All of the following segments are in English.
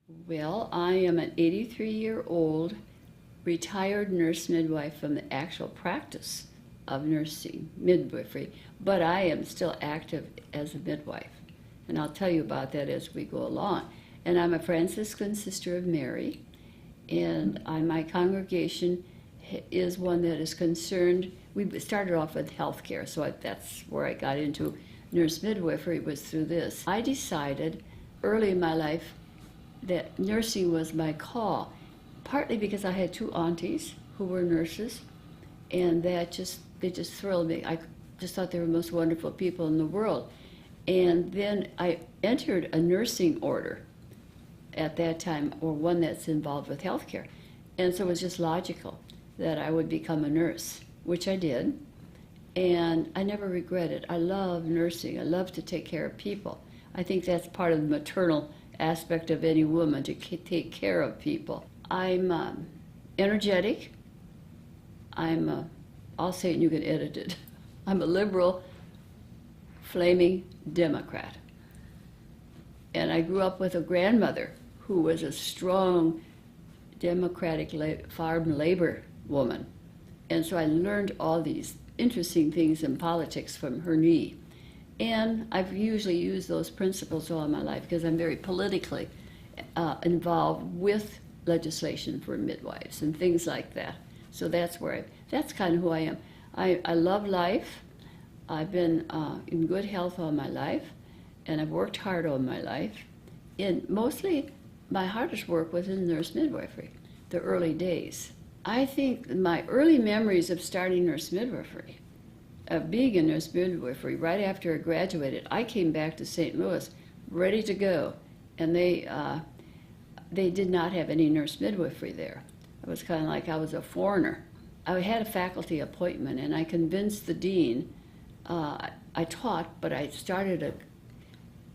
Well, I am an 83-year-old retired nurse midwife from the actual practice of nursing midwifery, but I am still active as a midwife. And I'll tell you about that as we go along. And I'm a Franciscan Sister of Mary, and my congregation is one that is concerned. We started off with healthcare, so that's where I got into nurse midwifery, was through this. I decided early in my life that nursing was my call, partly because I had two aunties who were nurses, and they just thrilled me. I just thought they were the most wonderful people in the world. And then I entered a nursing order at that time, or one that's involved with healthcare. And so it was just logical that I would become a nurse, which I did. And I never regret it. I love nursing. I love to take care of people. I think that's part of the maternal aspect of any woman, to take care of people. I'm energetic. I'll say it and you can edit it. I'm a liberal, flaming Democrat. And I grew up with a grandmother who was a strong Democratic farm labor woman. And so I learned all these interesting things in politics from her knee. And I've usually used those principles all my life because I'm very politically involved with legislation for midwives and things like that. So that's kind of who I am. I love life. I've been in good health all my life, and I've worked hard all my life. And mostly my hardest work was in nurse midwifery, the early days. I think my early memories of starting nurse midwifery, of being in nurse midwifery, right after I graduated, I came back to St. Louis ready to go, and they did not have any nurse midwifery there. It was kind of like I was a foreigner. I had a faculty appointment, and I convinced the dean. I taught, but I started a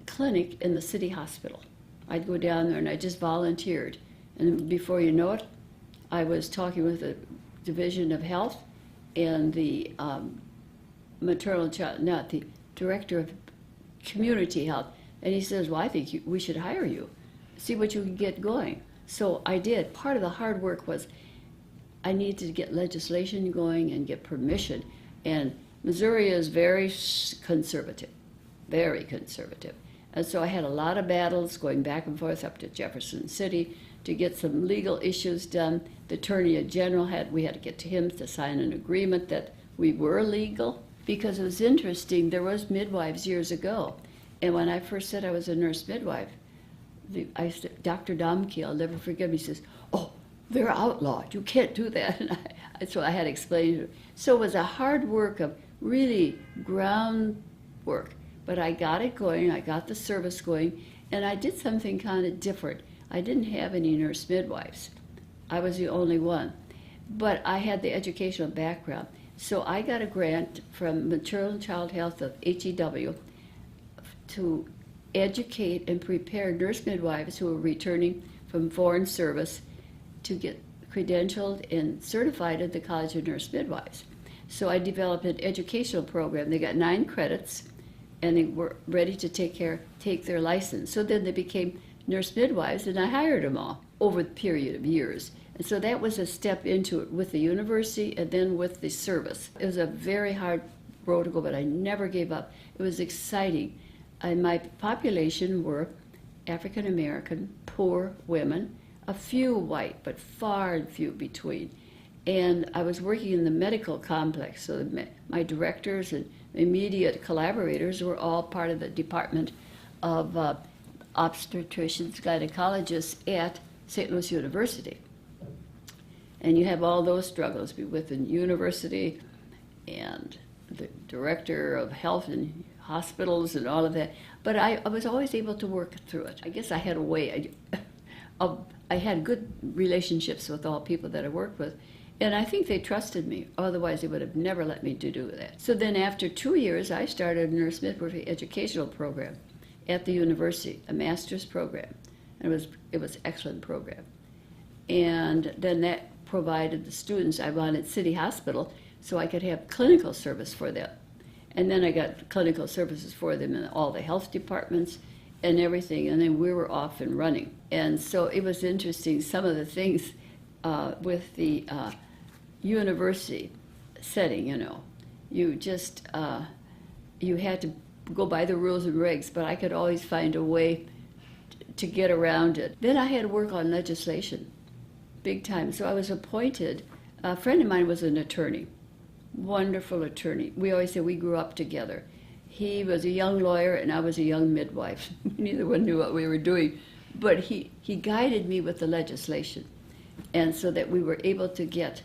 clinic in the city hospital. I'd go down there, and I just volunteered. And before you know it, I was talking with the Division of Health and the maternal child, not the director of community health, and he says, well, I think we should hire you, see what you can get going. So I did. Part of the hard work was I needed to get legislation going and get permission, and Missouri is very conservative, and so I had a lot of battles going back and forth up to Jefferson City to get some legal issues done. The Attorney General we had to get to him to sign an agreement that we were legal, because it was interesting. There was midwives years ago, and when I first said I was a nurse midwife, Dr. Domke, I'll never forget him, he says, oh, they're outlawed, you can't do that. And so I had to explain to him. So it was a hard work of really ground work, but I got it going, I got the service going, and I did something kind of different. I didn't have any nurse midwives. I was the only one, but I had the educational background. So I got a grant from Maternal and Child Health of HEW to educate and prepare nurse midwives who were returning from foreign service to get credentialed and certified at the College of Nurse Midwives. So I developed an educational program. They got 9 credits, and they were ready to take their license. So then they became nurse midwives, and I hired them all over the period of years. And so that was a step into it with the university and then with the service. It was a very hard road to go, but I never gave up. It was exciting. And my population were African American, poor women, a few white, but far and few between. And I was working in the medical complex, so my directors and immediate collaborators were all part of the Department of Obstetricians, Gynecologists at St. Louis University. And you have all those struggles within university and the director of health and hospitals and all of that. But I was always able to work through it. I guess I had a way I had good relationships with all people that I worked with. And I think they trusted me. Otherwise, they would have never let me to do that. So then after 2 years, I started a nurse midwifery educational program at the university, a master's program. And it was an excellent program. And then that provided the students, I wanted City Hospital so I could have clinical service for them. And then I got clinical services for them in all the health departments and everything, and then we were off and running. And so it was interesting, some of the things with the university setting, you just, you had to go by the rules and regs, but I could always find a way to get around it. Then I had to work on legislation, big time. So I was appointed, a friend of mine was an attorney, wonderful attorney. We always say we grew up together. He was a young lawyer and I was a young midwife. Neither one knew what we were doing, but he guided me with the legislation, and so that we were able to get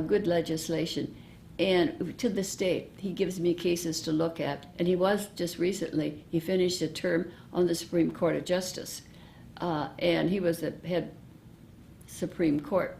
good legislation. And to this day, he gives me cases to look at. And he was just recently, he finished a term on the Supreme Court of Justice. And he was the head Supreme Court.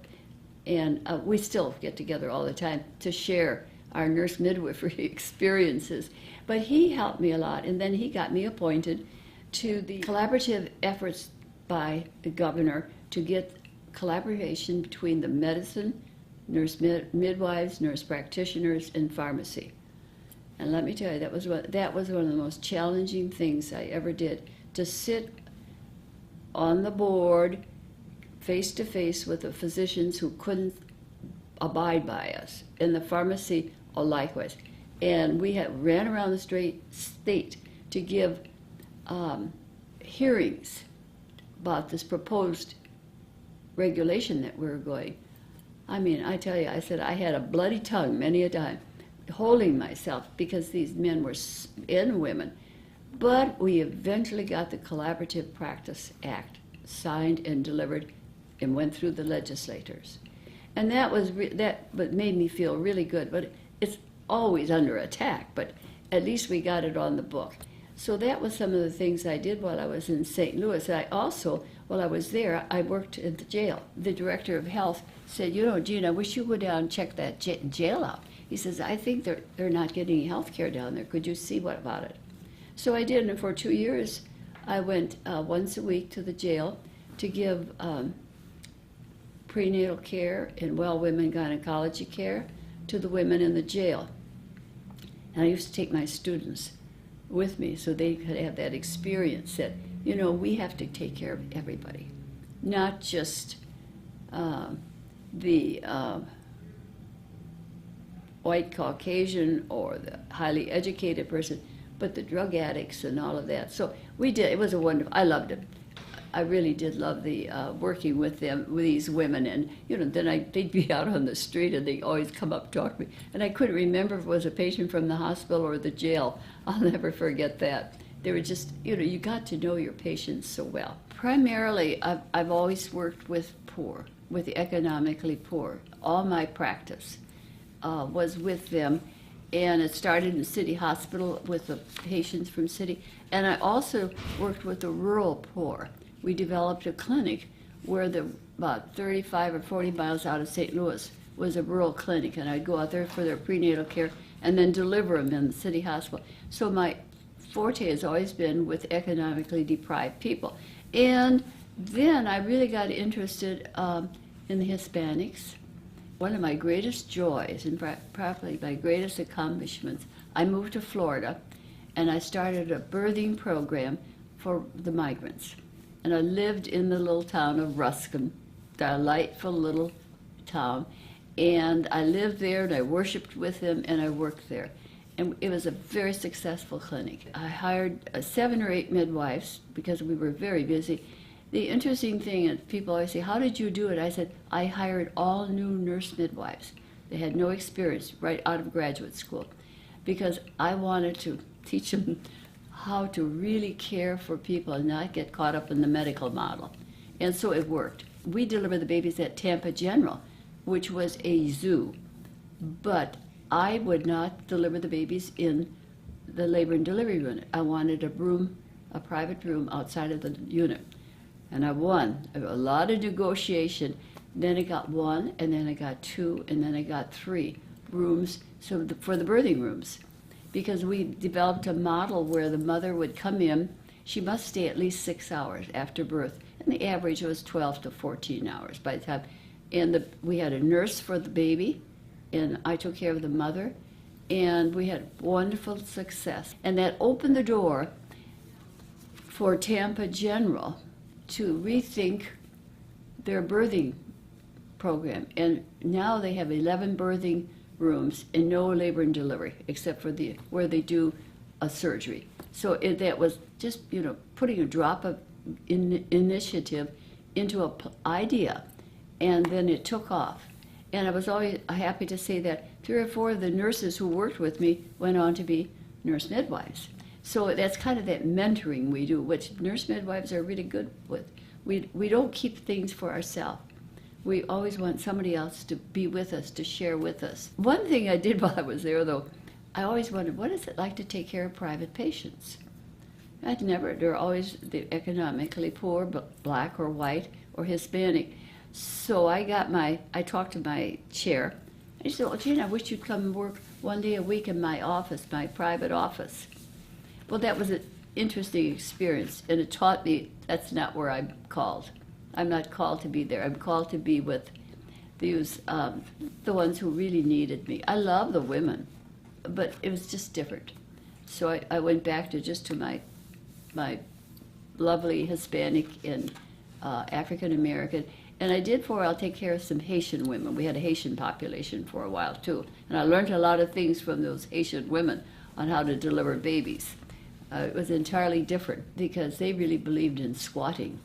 And we still get together all the time to share our nurse midwifery experiences. But he helped me a lot. And then he got me appointed to the collaborative efforts by the governor to get collaboration between the medicine, nurse midwives, nurse practitioners, and pharmacy. And let me tell you, that was one of the most challenging things I ever did, to sit on the board face to face with the physicians who couldn't abide by us, and the pharmacy likewise. And we ran around the state to give hearings about this proposed regulation that we were going. I mean, I tell you, I said I had a bloody tongue many a time, holding myself, because these men were, and women. But we eventually got the Collaborative Practice Act signed and delivered and went through the legislators. And that was but made me feel really good. But it's always under attack, but at least we got it on the book. So that was some of the things I did while I was in St. Louis. I also, while I was there, I worked at the jail. The director of health said, Jeanne, I wish you would go down and check that jail out. He says, I think they're not getting health care down there. Could you see what about it? So I did, and for 2 years, I went once a week to the jail to give prenatal care and well women gynecology care to the women in the jail. And I used to take my students with me so they could have that experience that, we have to take care of everybody, not just the white Caucasian or the highly educated person, but the drug addicts and all of that. So we did, it was a wonderful, I loved it. I really did love the working with them, with these women, and then they'd be out on the street and they'd always come up and talk to me, and I couldn't remember if it was a patient from the hospital or the jail. I'll never forget that. They were just, you got to know your patients so well. Primarily, I've always worked with poor, with the economically poor. All my practice was with them, and it started in City Hospital with the patients from City, and I also worked with the rural poor. We developed a clinic where about 35 or 40 miles out of St. Louis was a rural clinic, and I'd go out there for their prenatal care and then deliver them in the City Hospital. So my forte has always been with economically deprived people. And then I really got interested in the Hispanics. One of my greatest joys, and probably my greatest accomplishments, I moved to Florida, and I started a birthing program for the migrants. And I lived in the little town of Ruskin, delightful little town. And I lived there, and I worshiped with them, and I worked there. And it was a very successful clinic. I hired 7 or 8 midwives because we were very busy. The interesting thing is people always say, how did you do it? I said, I hired all new nurse midwives. They had no experience right out of graduate school, because I wanted to teach them how to really care for people and not get caught up in the medical model. And so it worked. We delivered the babies at Tampa General, which was a zoo, but I would not deliver the babies in the labor and delivery unit. I wanted a private room outside of the unit. And I won. A lot of negotiation. Then I got 1, and then I got 2, and then I got 3 rooms for the birthing rooms. Because we developed a model where the mother would come in, she must stay at least 6 hours after birth, and the average was 12 to 14 hours by the time. And we had a nurse for the baby, and I took care of the mother, and we had wonderful success. And that opened the door for Tampa General to rethink their birthing program. And now they have 11 birthing rooms and no labor and delivery except for where they do a surgery. So that was just, putting a drop of initiative into an idea, and then it took off. And I was always happy to say that 3 or 4 of the nurses who worked with me went on to be nurse midwives. So that's kind of that mentoring we do, which nurse midwives are really good with. We don't keep things for ourselves. We always want somebody else to be with us, to share with us. One thing I did while I was there, though, I always wondered, what is it like to take care of private patients? They're always economically poor, black or white or Hispanic. So I talked to my chair. I said, well, Jeanne, I wish you'd come and work one day a week in my office, my private office. Well, that was an interesting experience, and it taught me that's not where I'm called. I'm not called to be there. I'm called to be with the ones who really needed me. I love the women, but it was just different. So I went back to my lovely Hispanic and African American, and I'll take care of some Haitian women. We had a Haitian population for a while too, and I learned a lot of things from those Haitian women on how to deliver babies. It was entirely different because they really believed in squatting,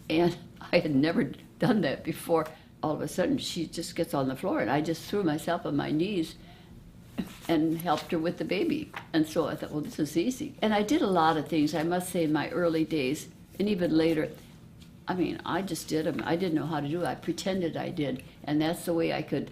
and I had never done that before. All of a sudden, she just gets on the floor, and I just threw myself on my knees and helped her with the baby. And so I thought, well, this is easy. And I did a lot of things, I must say, in my early days, and even later. I just did them. I didn't know how to do it. I pretended I did, and that's the way I could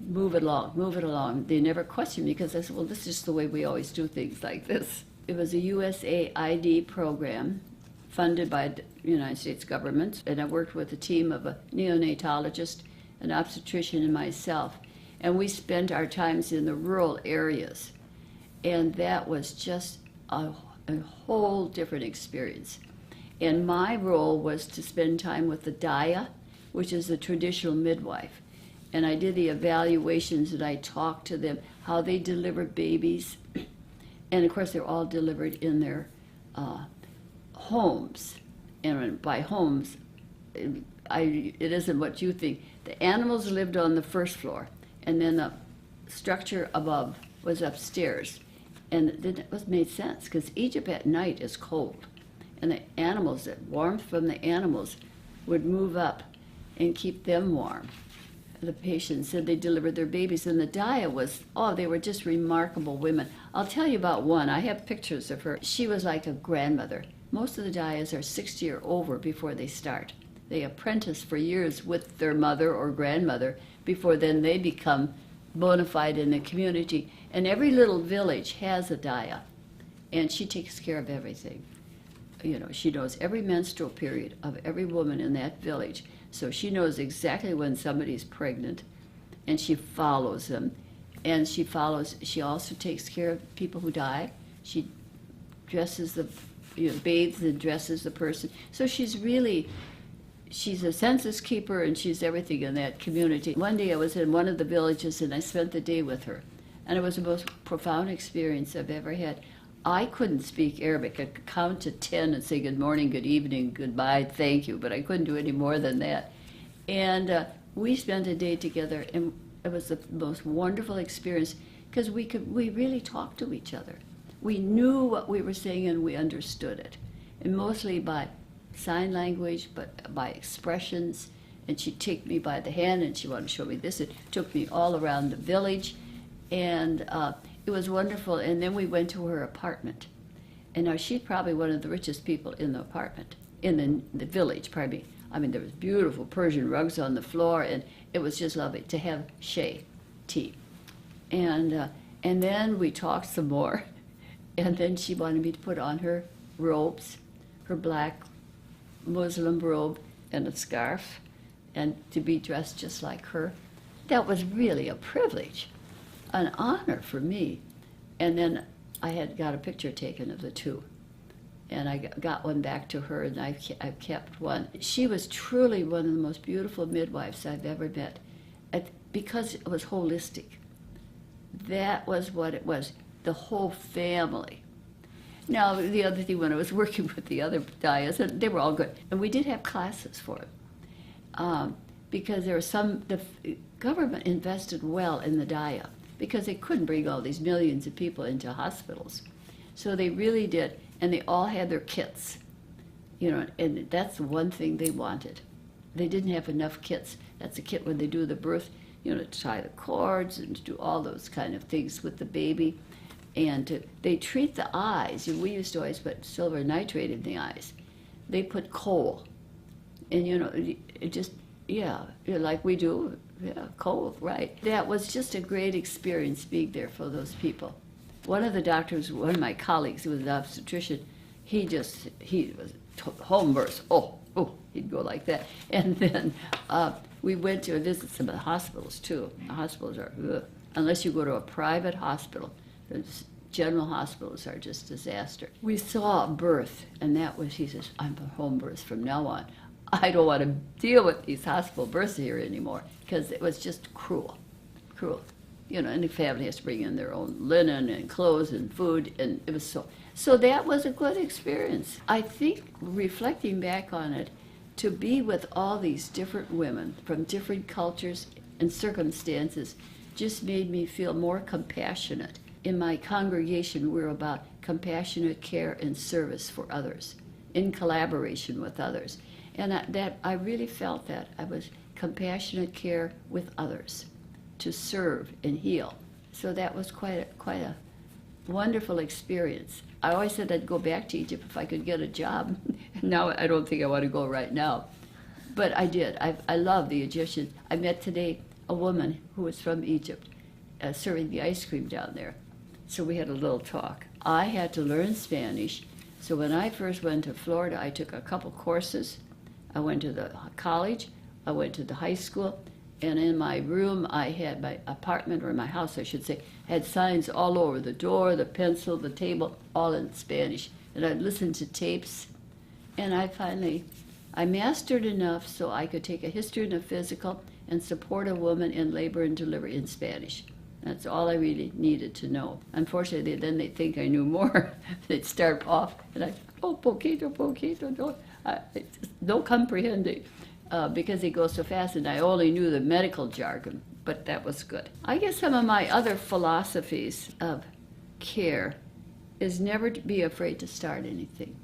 move it along. They never questioned me because I said, well, this is just the way we always do things like this. It was a USAID program funded by the United States government, and I worked with a team of a neonatologist, an obstetrician, and myself. And we spent our times in the rural areas, and that was just a whole different experience. And my role was to spend time with the DIA, which is the traditional midwife. And I did the evaluations, and I talked to them how they deliver babies. And of course, they're all delivered in their homes. And by homes, it isn't what you think. The animals lived on the first floor, and then the structure above was upstairs. And it was made sense, because Egypt at night is cold. And the animals, the warmth from the animals would move up and keep them warm. The patients said they delivered their babies, and the DIA they were just remarkable women. I'll tell you about one. I have pictures of her. She was like a grandmother. Most of the DIAs are 60 or over before they start. They apprentice for years with their mother or grandmother before then they become bona fide in the community. And every little village has a DIA, and she takes care of everything. She knows every menstrual period of every woman in that village. So she knows exactly when somebody's pregnant, and she follows them. And she also takes care of people who die. She dresses bathes and dresses the person. So she's a census keeper, and she's everything in that community. One day I was in one of the villages, and I spent the day with her. And it was the most profound experience I've ever had. I couldn't speak Arabic. I could count to 10 and say good morning, good evening, goodbye, thank you, but I couldn't do any more than that. And we spent a day together, and it was the most wonderful experience because we really talked to each other. We knew what we were saying, and we understood it, and mostly by sign language, but by expressions. And she'd take me by the hand, and she wanted to show me this. It took me all around the village, and it was wonderful. And then we went to her apartment. And now she's probably one of the richest people in the apartment, in the village, pardon me. There was beautiful Persian rugs on the floor, and it was just lovely to have shay tea. And then we talked some more. And then she wanted me to put on her robes, her black Muslim robe and a scarf, and to be dressed just like her. That was really a privilege, an honor for me. And then I had got a picture taken of the two, and I got one back to her, and I've kept one. She was truly one of the most beautiful midwives I've ever met, because it was holistic. That was what it was, the whole family. Now, the other thing, when I was working with the other dias, they were all good. And we did have classes for it. Because there were the government invested well in the dia because they couldn't bring all these millions of people into hospitals. So they really did, and they all had their kits, and that's the one thing they wanted. They didn't have enough kits. That's a kit when they do the birth, to tie the cords and to do all those kind of things with the baby. And they treat the eyes. We used to always put silver nitrate in the eyes. They put coal. And, it just, like we do, coal, right. That was just a great experience being there for those people. One of the doctors, one of my colleagues, who was an obstetrician, he was home births. Oh, he'd go like that. And then we went to visit some of the hospitals, too. The hospitals are, unless you go to a private hospital, the general hospitals are just disaster. We saw a birth, and he says, I'm for home births from now on. I don't want to deal with these hospital births here anymore, because it was just cruel. And the family has to bring in their own linen and clothes and food, and it was so that was a good experience. I think, reflecting back on it, to be with all these different women from different cultures and circumstances just made me feel more compassionate. In my congregation, we're about compassionate care and service for others, in collaboration with others. And I really felt that. I was compassionate care with others, to serve and heal. So that was quite a wonderful experience. I always said I'd go back to Egypt if I could get a job. Now I don't think I want to go right now. But I did. I love the Egyptians. I met today a woman who was from Egypt, serving the ice cream down there. So we had a little talk. I had to learn Spanish. So when I first went to Florida, I took a couple courses. I went to the college. I went to the high school. And in my room, I had my apartment, or my house, I should say, had signs all over the door, the pencil, the table, all in Spanish. And I'd listen to tapes. And I mastered enough so I could take a history and a physical and support a woman in labor and delivery in Spanish. That's all I really needed to know. Unfortunately, then they think I knew more. They'd start off, and poquito, no comprehende. Because it goes so fast, and I only knew the medical jargon, but that was good. I guess some of my other philosophies of care is never to be afraid to start anything.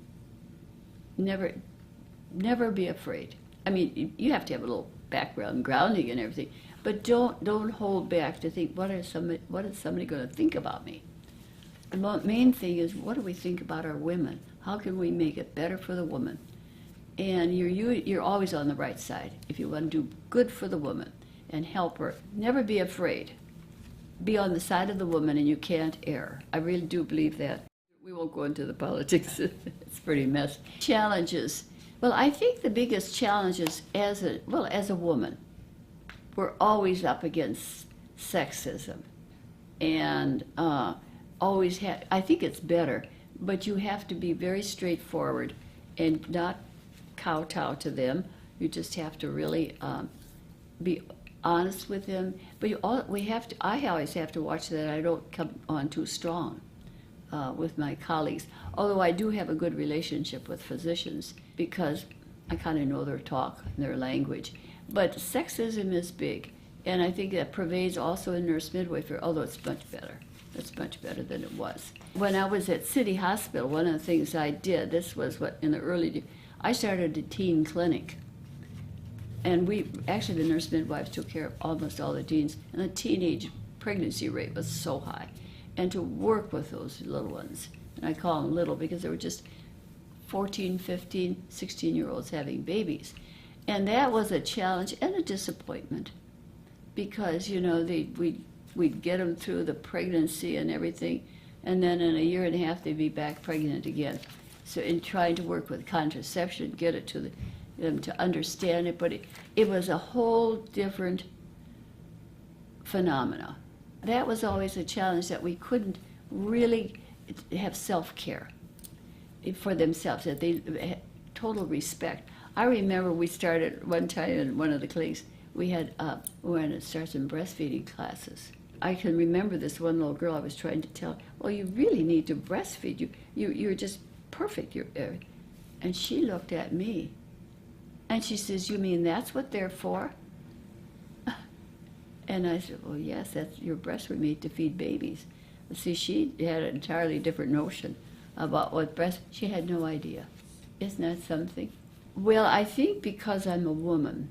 Never be afraid. I mean, you have to have a little background, grounding and everything, but don't hold back to think, what is somebody going to think about me? The main thing is, what do we think about our women? How can we make it better for the woman? And you're always on the right side. If you want to do good for the woman and help her, never be afraid. Be on the side of the woman, and you can't err. I really do believe that. We won't go into the politics. It's pretty messy. Challenges. Well, I think the biggest challenges as a woman, we're always up against sexism. And I think it's better, but you have to be very straightforward and not kowtow to them. You just have to really be honest with them. But I always have to watch that I don't come on too strong with my colleagues. Although I do have a good relationship with physicians because I kind of know their talk and their language. But sexism is big, and I think that pervades also in nurse midwifery, although it's much better. It's much better than it was. When I was at City Hospital, one of the things I did, this was in the early days, I started a teen clinic. And the nurse midwives took care of almost all the teens, and the teenage pregnancy rate was so high. And to work with those little ones, and I call them little because they were just 14, 15, 16-year-olds having babies. And that was a challenge and a disappointment because, we'd get them through the pregnancy and everything, and then in a year and a half they'd be back pregnant again. So in trying to work with contraception, get it to them to understand it, but it was a whole different phenomena. That was always a challenge, that we couldn't really have self-care for themselves, that they had total respect. I remember we started one time in one of the clinics, we wanted to start some breastfeeding classes. I can remember this one little girl I was trying to tell, well, you really need to breastfeed. You're just perfect. And she looked at me, and she says, you mean that's what they're for? And I said, well, yes, your breasts were made to feed babies. See, she had an entirely different notion about what breast, she had no idea. Isn't that something? Well, I think because I'm a woman,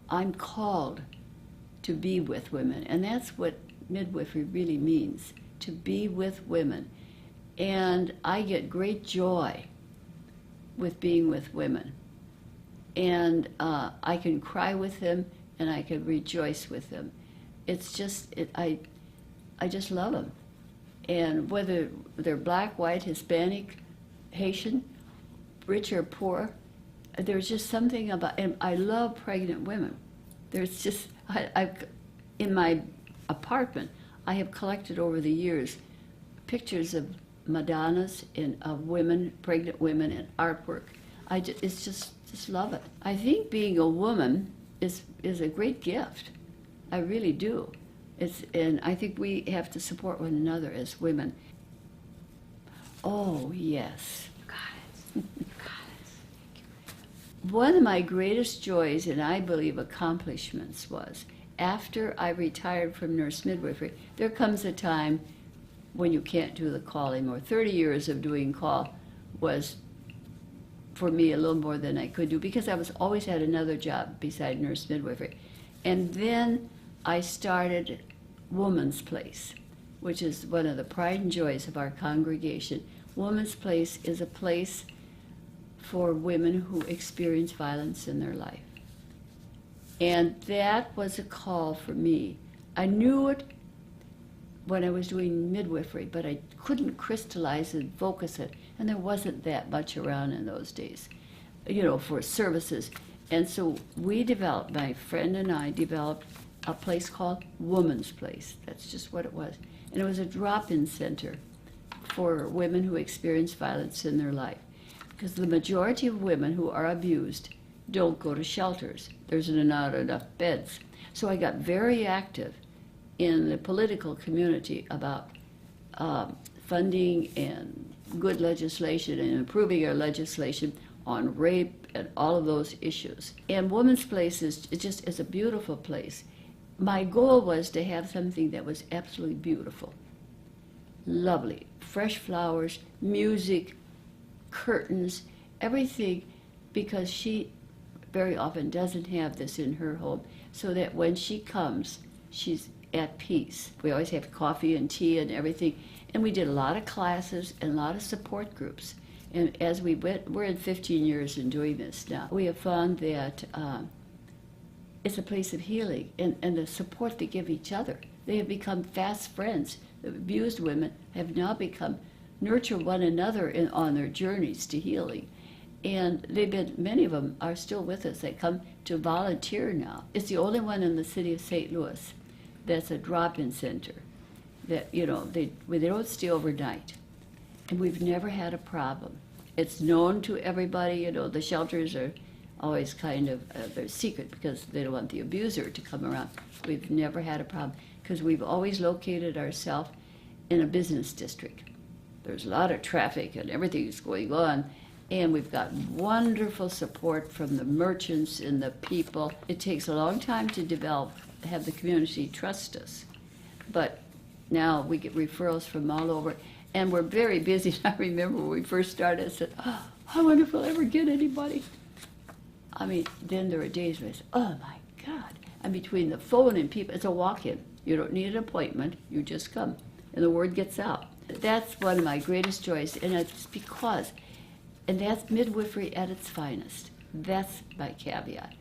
I'm called to be with women, and that's what midwifery really means, to be with women. And I get great joy with being with women. And I can cry with them, and I can rejoice with them. It's just, I just love them. And whether they're black, white, Hispanic, Haitian, rich or poor, there's just something about, and I love pregnant women. There's just, in my apartment, I have collected over the years pictures of Madonnas and of women, pregnant women, and artwork. It's just love it. I think being a woman is a great gift. I really do. And I think we have to support one another as women. Oh, yes. You got it. You got it. One of my greatest joys, and I believe accomplishments, was after I retired from nurse midwifery, there comes a time when you can't do the call anymore. 30 years of doing call was, for me, a little more than I could do because I was always had another job beside nurse midwifery. And then I started Woman's Place, which is one of the pride and joys of our congregation. Woman's Place is a place for women who experience violence in their life. And that was a call for me. I knew it when I was doing midwifery, but I couldn't crystallize and focus it. And there wasn't that much around in those days, for services. And so my friend and I developed a place called Woman's Place. That's just what it was. And it was a drop-in center for women who experience violence in their life. Because the majority of women who are abused don't go to shelters. There's not enough beds. So I got very active in the political community about funding and good legislation and improving our legislation on rape and all of those issues. And Woman's Place is a beautiful place. My goal was to have something that was absolutely beautiful, lovely, fresh flowers, music, curtains, everything, because she very often doesn't have this in her home, so that when she comes, she's at peace. We always have coffee and tea and everything, and we did a lot of classes and a lot of support groups. And as we went, we're in 15 years in doing this now, we have found that it's a place of healing and the support they give each other. They have become fast friends. The abused women have now nurture one another on their journeys to healing. And many of them are still with us. They come to volunteer now. It's the only one in the city of St. Louis that's a drop-in center that, they don't stay overnight. And we've never had a problem. It's known to everybody, the shelters are always kind of, they're secret because they don't want the abuser to come around. We've never had a problem because we've always located ourselves in a business district. There's a lot of traffic and everything is going on, and we've got wonderful support from the merchants and the people. It takes a long time to have the community trust us, but now we get referrals from all over, and we're very busy. I remember when we first started, I said, oh, I wonder if we'll ever get anybody. I mean, then there are days where I say, oh my God. And between the phone and people, it's a walk-in. You don't need an appointment, you just come, and the word gets out. That's one of my greatest joys, and it's because, and that's midwifery at its finest. That's my caveat.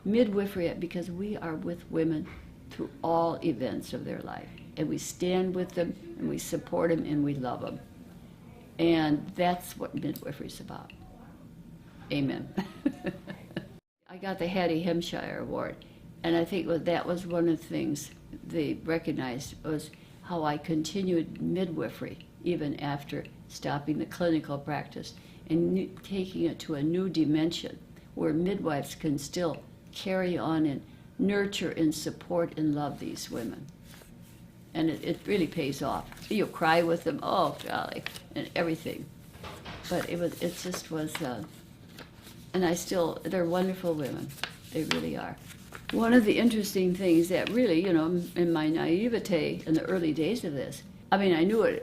Midwifery, because we are with women through all events of their life, and we stand with them, and we support them, and we love them. And that's what midwifery is about. Amen. I got the Hattie Hampshire Award, and I think that was one of the things they recognized was how I continued midwifery even after stopping the clinical practice and taking it to a new dimension where midwives can still carry on and nurture and support and love these women. And it really pays off. You cry with them, oh, golly, and everything. But it just was, and they're wonderful women. They really are. One of the interesting things that really, you know, in my naivete in the early days of this, I mean, I knew I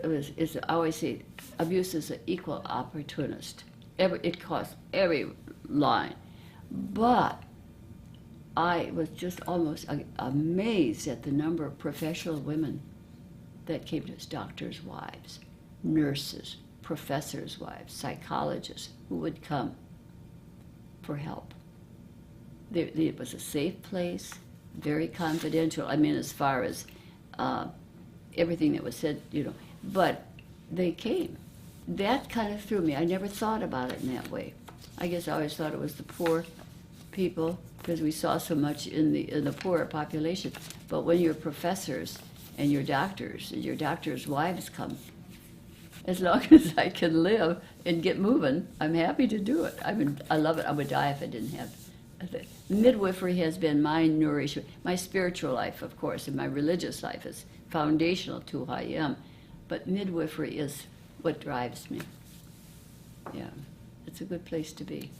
always say, abuse is an equal opportunist. It costs every line. But I was just almost amazed at the number of professional women that came to us, doctors' wives, nurses, professors' wives, psychologists, who would come for help. It was a safe place, very confidential. I mean, as far as everything that was said, you know, but they came. That kind of threw me. I never thought about it in that way. I guess I always thought it was the poor people because we saw so much in the poorer population. But when your professors and your doctors' wives come, as long as I can live and get moving, I'm happy to do it. I mean, I love it. I would die if I didn't have it. Midwifery has been my nourishment. My spiritual life, of course, and my religious life is foundational to who I am. But midwifery is what drives me. Yeah, it's a good place to be.